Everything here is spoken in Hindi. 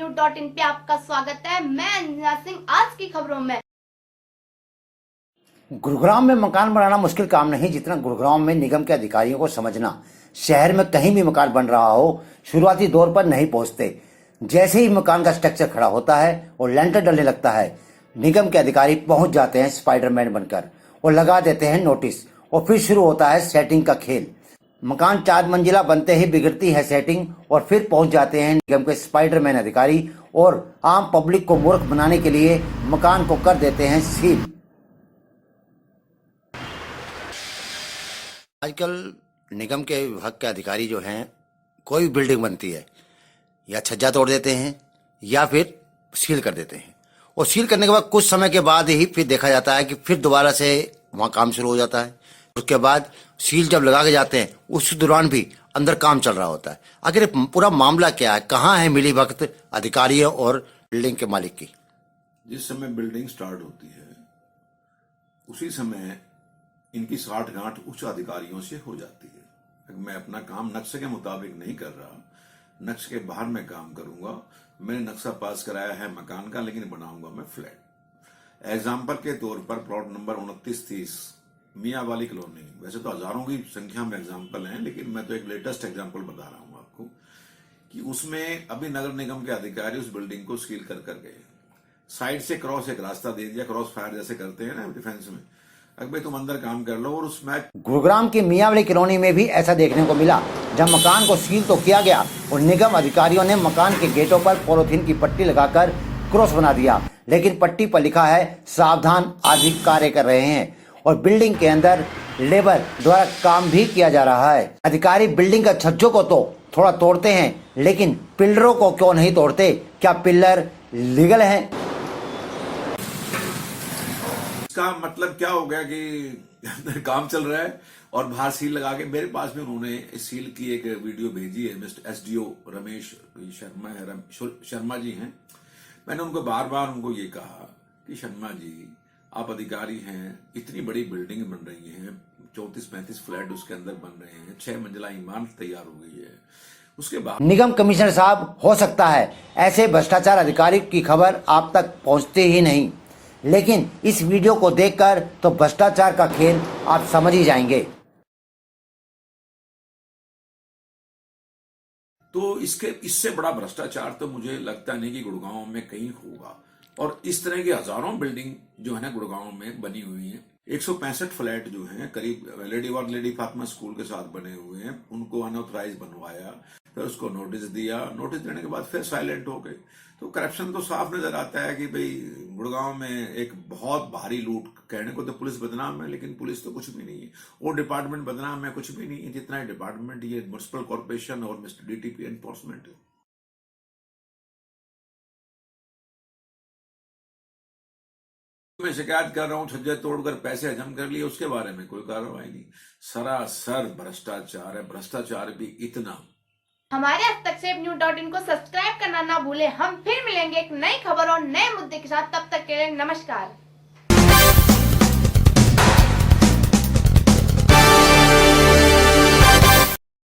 न्यूज.इन पे आपका स्वागत है। मैं अंजना सिंह। आज की खबरों में गुरुग्राम में मकान बनाना मुश्किल काम नहीं जितना गुरुग्राम में निगम के अधिकारियों को समझना। शहर में कहीं भी मकान बन रहा हो, शुरुआती दौर पर नहीं पहुंचते। जैसे ही मकान का स्ट्रक्चर खड़ा होता है और लेंटर डलने लगता है, निगम के अधिकारी पहुंच जाते हैं स्पाइडरमैन बनकर और लगा देते हैं नोटिस, और फिर शुरू होता है सेटिंग का खेल। मकान 4 मंजिला बनते ही बिगड़ती है सेटिंग, और फिर पहुंच जाते हैं निगम के स्पाइडरमैन अधिकारी और आम पब्लिक को मूर्ख बनाने के लिए मकान को कर देते हैं सील। आजकल निगम के विभाग के अधिकारी जो हैं, कोई भी बिल्डिंग बनती है या छज्जा तोड़ देते हैं या फिर सील कर देते हैं, और सील करने के बाद कुछ समय के बाद ही फिर देखा जाता है कि फिर दोबारा से वहाँ काम शुरू हो जाता है। उसके बाद सील जब लगा के जाते हैं उस दौरान भी अंदर काम चल रहा होता है। आखिर पूरा मामला क्या है, कहाँ है मिली भगत अधिकारियों और बिल्डिंग के मालिक की? जिस समय बिल्डिंग स्टार्ट होती है उसी समय इनकी साठगांठ उच्च अधिकारियों से हो जाती है। मैं अपना काम नक्शे के मुताबिक नहीं कर रहा, नक्शे के बाहर मैं काम करूंगा। मैंने नक्शा पास कराया है मकान का, लेकिन बनाऊंगा मैं फ्लैट। एग्जाम्पल के तौर पर प्लॉट नंबर 2930 मियाँ वाली कॉलोनी, वैसे तो हजारों की संख्या में एग्जाम्पल हैं, लेकिन मैं तो एक लेटेस्ट एग्जाम्पल बता रहा हूं आपको कि उसमें अभी नगर निगम के अधिकारी उस बिल्डिंग को सील कर गए। साइड से क्रॉस एक रास्ता दे दिया, क्रॉस फायर जैसे करते हैं ना डिफेंस में। अगर भाई तुम अंदर काम कर लो, और उसमें गुरुग्राम की मियाँवाली कॉलोनी में भी ऐसा देखने को मिला, जब मकान को सील तो किया गया और निगम अधिकारियों ने मकान के गेटों पर पॉलीथीन की पट्टी लगाकर क्रॉस बना दिया, लेकिन पट्टी पर लिखा है सावधान, आदि कार्य कर रहे हैं, और बिल्डिंग के अंदर लेबर द्वारा काम भी किया जा रहा है। अधिकारी बिल्डिंग का छज्जों को तो थोड़ा तोड़ते हैं, लेकिन पिलरों को क्यों नहीं तोड़ते? क्या पिलर लीगल हैं? इसका मतलब क्या हो गया कि अंदर काम चल रहा है और बाहर सील लगा के। मेरे पास में उन्होंने सील की एक वीडियो भेजी है। मिस्टर SDO रमेश शर्मा जी हैं। मैंने उनको बार बार ये कहा कि शर्मा जी, आप अधिकारी हैं, इतनी बड़ी बिल्डिंग बन रही है, 34-35 फ्लैट उसके अंदर बन रहे हैं, 6 मंजिला इमारत तैयार हो गई है। उसके बाद निगम कमिश्नर साहब, हो सकता है ऐसे भ्रष्टाचार अधिकारी की खबर आप तक पहुंचती ही नहीं, लेकिन इस वीडियो को देखकर तो भ्रष्टाचार का खेल आप समझ ही जाएंगे। तो इससे बड़ा भ्रष्टाचार तो मुझे लगता नहीं कि गुड़गांव में कहीं होगा। और इस तरह की हजारों बिल्डिंग जो है ना गुड़गांव में बनी हुई है। 165 फ्लैट जो हैं करीब लेडी फातिमा स्कूल के साथ बने हुए हैं, उनको अनऑथराइज बनवाया, फिर उसको नोटिस दिया। नोटिस देने के बाद फिर साइलेंट हो गए। तो करप्शन तो साफ नजर आता है कि भाई गुड़गांव में एक बहुत भारी लूट। कहने को तो पुलिस बदनाम है, लेकिन पुलिस तो कुछ भी नहीं है। वो डिपार्टमेंट बदनाम है, कुछ भी नहीं है जितना डिपार्टमेंट ये म्युनिसिपल कॉर्पोरेशन और मिस्टर DTP एनफोर्समेंट है। मैं शिकायत कर रहा हूं, छज्जे तोड़कर पैसे हजम कर लिए, उसके बारे में कोई कार्रवाई नहीं। सरासर भ्रष्टाचार है। भ्रष्टाचार भी इतना। हमारे हस्तक्षेप न्यूज.इन को सब्सक्राइब करना ना भूले। हम फिर मिलेंगे एक नई खबर और नए मुद्दे के साथ। तब तक के लिए नमस्कार।